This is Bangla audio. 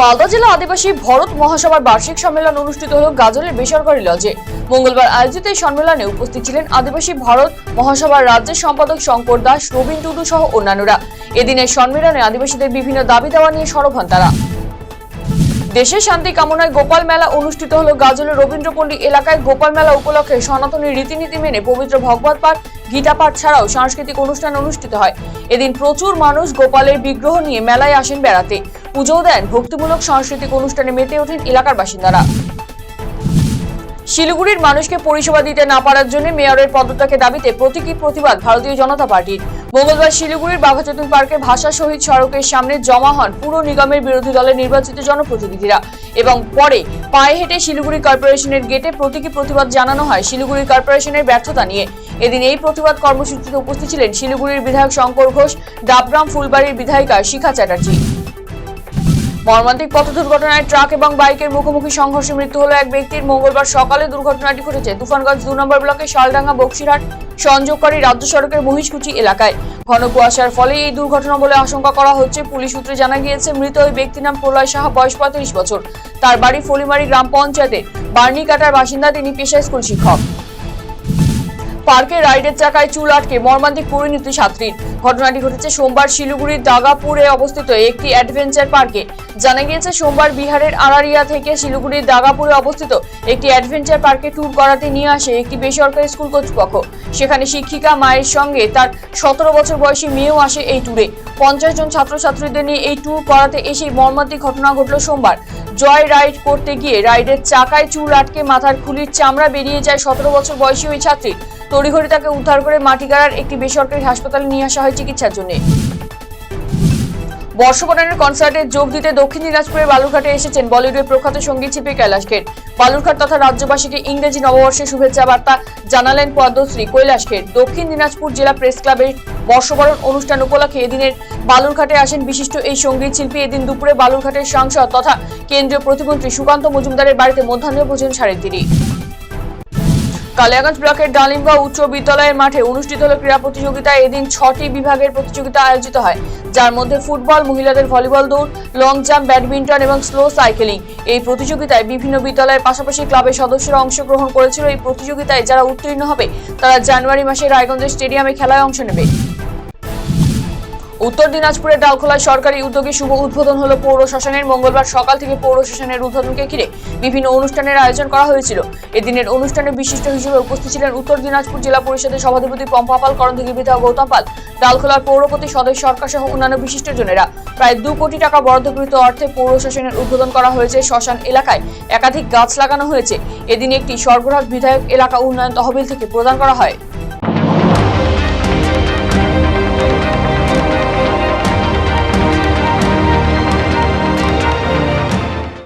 মালদা জেলা আদিবাসী ভরত মহাসভার বার্ষিক সম্মেলন অনুষ্ঠিত হল গাজলের বেসরকারি লজে। মঙ্গলবার আয়োজিত এই সম্মেলনে উপস্থিত ছিলেন আদিবাসী ভারত মহাসভার রাজ্যের সম্পাদক শঙ্কর দাস, রবীন টুডু সহ অন্যান্যরা। এদিনের সম্মেলনে আদিবাসীদের বিভিন্ন দাবি দাওয়া নিয়ে সরব হন তারা। দেশের শান্তি কামনায় গোপাল মেলা অনুষ্ঠিত হল গাজলের রবীন্দ্রপল্লী এলাকায়। গোপাল মেলা উপলক্ষে সনাতনী রীতিনীতি মেনে পবিত্র ভগবত পাঠ, গীতা পাঠ ছাড়াও সাংস্কৃতিক অনুষ্ঠান অনুষ্ঠিত হয়। এদিন প্রচুর মানুষ গোপালের বিগ্রহ নিয়ে মেলায় আসেন বেড়াতে, পুজো দেন। ভক্তিমূলক সাংস্কৃতিক অনুষ্ঠানে মেতে ওঠেন এলাকার বাসিন্দারা। শিলিগুড়ির মানুষকে পরিষেবা দিতে না পারার জন্য মেয়রের পদত্যাগের দাবিতে প্রতীকী প্রতিবাদ ভারতীয় জনতা পার্টির। মঙ্গলবার শিলিগুড়ির বাঘাযতীন পার্কের ভাষা শহীদ সড়কের সামনে জমা হন পুর নিগমের বিরোধী দলের নির্বাচিত জনপ্রতিনিধিরা এবং পরে পায়ে হেঁটে শিলিগুড়ি কর্পোরেশনের গেটে প্রতীকী প্রতিবাদ জানানো হয় শিলিগুড়ি কর্পোরেশনের ব্যর্থতা নিয়ে। এদিন এই প্রতিবাদ কর্মসূচিতে উপস্থিত ছিলেন শিলিগুড়ির বিধায়ক শঙ্কর ঘোষ, ডাবগ্রাম ফুলবাড়ির বিধায়িকা শিখা চ্যাটার্জি। মর্মান্তিক পথ দুর্ঘটনায় ট্রাক এবং বাইকের মুখোমুখি সংঘর্ষে মৃত্যু হলো এক ব্যক্তির। মঙ্গলবার সকালে দুর্ঘটনাটি ঘটেছে তুফানগঞ্জ 2 নম্বর ব্লকের শালডাঙ্গা বক্সিরহাট সংযোগকারী রাজ্য সড়কের মহিষকুচি এলাকায়। ঘন কুয়াশার ফলে এই দুর্ঘটনা বলে আশঙ্কা করা হচ্ছে। পুলিশ সূত্রে জানা গিয়েছে, মৃত ওই ব্যক্তির নাম প্রলয় সাহা, বয়স 35 বছর। তার বাড়ি ফলিমারি গ্রাম পঞ্চায়েতের বার্নিকাটার বাসিন্দা। তিনি পেশায় স্কুল শিক্ষক। পার্কে রাইডের চাকায় চুল আটকে মর্মান্তিক পরিণতি ছাত্রীর। ঘটনাটি ঘটেছে সোমবার শিলিগুড়ির দাগাপুরে অবস্থিত একটি অ্যাডভেঞ্চার পার্কে। জানা গিয়েছে, সোমবার বিহারের আরারিয়া থেকে শিলিগুড়ির দাগাপুরে অবস্থিত একটি অ্যাডভেঞ্চার পার্কে ট্যুর করাতে নিয়ে আসে একটি বেসরকারি স্কুল কর্তৃপক্ষ। সেখানে শিক্ষিকা মায়ের সঙ্গে তার 17 বছর বয়সী মেয়েও আসে এই ট্যুরে। 50 জন ছাত্রছাত্রীদের নিয়ে এই ট্যুর করাতে এসে মর্মান্তিক ঘটনা ঘটল সোমবার। জয় রাইড করতে গিয়ে রাইডের চাকায় চুল আটকে মাথার খুলির চামড়া বেরিয়ে যায় 17 বছর বয়সী ওই ছাত্রী। তড়িঘড়ি তাকে উদ্ধার করে মাটিগাড়ার একটি বেসরকারি হাসপাতালে নিয়ে আসা হয় চিকিৎসার জন্য। বর্ষবরণের কনসার্টে যোগ দিতে দক্ষিণ দিনাজপুরের বালুরঘাটে এসেছেন বলিউডের প্রখ্যাত সঙ্গীত শিল্পী কৈলাশ খের। বালুরঘাট তথা রাজ্যবাসীকে ইংরেজি নববর্ষের শুভেচ্ছা বার্তা জানালেন পদ্মশ্রী কৈলাশ খের। দক্ষিণ দিনাজপুর জেলা প্রেস ক্লাবের বর্ষবরণ অনুষ্ঠান উপলক্ষে এদিনের বালুরঘাটে আসেন বিশিষ্ট এই সঙ্গীত শিল্পী। এদিন দুপুরে বালুরঘাটের সাংসদ তথা কেন্দ্রীয় প্রতিমন্ত্রী সুকান্ত মজুমদারের বাড়িতে মধ্যাহ্ন ভোজন ছাড়েন তিনি। কালিয়াগঞ্জ ব্লকের ডালিম্বা উচ্চ বিদ্যালয়ের মাঠে অনুষ্ঠিত হল ক্রীড়া প্রতিযোগিতা। এদিন 6টি বিভাগের প্রতিযোগিতা আয়োজিত হয়, যার মধ্যে ফুটবল, মহিলাদের ভলিবল, দৌড়, লং জাম্প, ব্যাডমিন্টন এবং স্লো সাইকেলিং। এই প্রতিযোগিতায় বিভিন্ন বিদ্যালয়ের পাশাপাশি ক্লাবের সদস্যরা অংশগ্রহণ করেছিল। এই প্রতিযোগিতায় যারা উত্তীর্ণ হবে তারা জানুয়ারি মাসে রায়গঞ্জের স্টেডিয়ামে খেলায় অংশ নেবে। উত্তর দিনাজপুরের ডালখোলায় সরকারি উদ্যোগে শুভ উদ্বোধন হলো পৌর শ্মশানের। মঙ্গলবার সকাল থেকে পৌর শ্মশানের উদ্বোধনকে ঘিরে বিভিন্ন অনুষ্ঠানের আয়োজন করা হয়েছিল। এদিনের অনুষ্ঠানে বিশিষ্ট হিসেবে উপস্থিত ছিলেন উত্তর দিনাজপুর জেলা পরিষদের সভাধিপতি পম্পা পাল, করণদিঘির বিধায়ক গৌতম পাল, ডালখোলার পৌরপতি স্বদেশ সরকার সহ অন্যান্য বিশিষ্টজনেরা। প্রায় 2 কোটি টাকা বরাদ্দকৃত অর্থে পৌর শ্মশানের উদ্বোধন করা হয়েছে। শ্মশান এলাকায় একাধিক গাছ লাগানো হয়েছে। এদিন একটি সরবরাহ বিধায়ক এলাকা উন্নয়ন তহবিল থেকে প্রদান করা হয়।